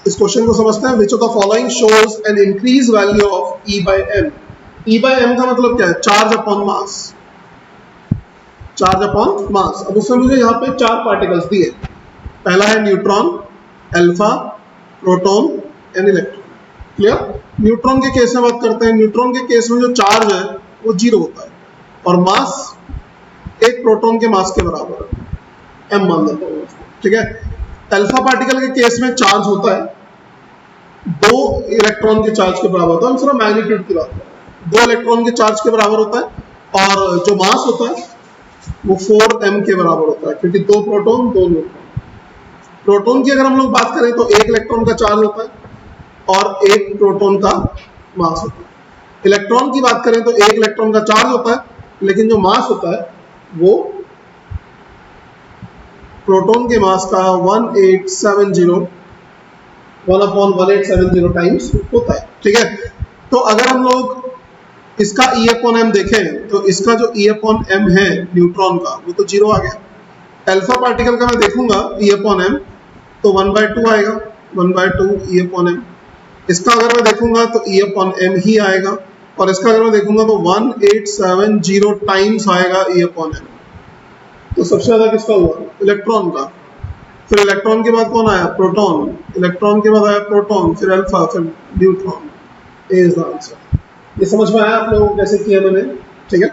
इस क्वेश्चन को समझते हैं। Which of the following shows an increase value of E by M। E by M का मतलब क्या है? Charge upon mass, charge upon mass. अब उसमें मुझे यहाँ पे 4 पार्टिकल्स दिए। पहला है neutron, alpha, proton and electron. Clear? Neutron के केस में बात करते हैं। न्यूट्रॉन के केस में जो चार्ज है वो 0 होता है और मास एक प्रोटॉन के मास के बराबर है, M मान लेता हूँ उसको, ठीक है। अल्फा पार्टिकल के केस में चार्ज होता है 2 इलेक्ट्रॉन के चार्ज के बराबर होता है। हम सिर्फ मैग्नीट्यूड की बात कर रहे हैं। 2 इलेक्ट्रॉन के चार्ज के बराबर होता है और जो मास होता है वो 4m के बराबर होता है, क्योंकि 2 प्रोटॉन 2 न्यूट्रॉन। प्रोटॉन की अगर हम लोग बात करें तो 1 इलेक्ट्रॉन का चार्ज होता है और 1 प्रोटॉन का मास होता है। इलेक्ट्रॉन की बात करें तो 1 इलेक्ट्रॉन का चार्ज होता है, लेकिन जो मास होता है वो प्रोटॉन के मास का 1/1870 टाइम्स होता है, ठीक है। तो अगर हम लोग इसका E अपॉन M देखें तो इसका जो E अपॉन M है न्यूट्रॉन का वो तो 0 आ गया। अल्फा पार्टिकल का मैं देखूंगा E अपॉन M तो 1/2 आएगा, 1/2 E अपॉन M। इसका अगर मैं देखूंगा तो E अपॉन M ही आएगा और इसका अगर मैं देखूंगा तो 1870 टाइम्स आएगा E अपॉन M। तो सबसे ज्यादा किसका हुआ? इलेक्ट्रॉन का। फिर इलेक्ट्रॉन के बाद कौन आया? प्रोटॉन। इलेक्ट्रॉन के बाद आया प्रोटॉन, फिर अल्फा, फिर neutron. A is the answer. ये समझ में आया आप लोगों को कैसे किया मैंने? ठीक है।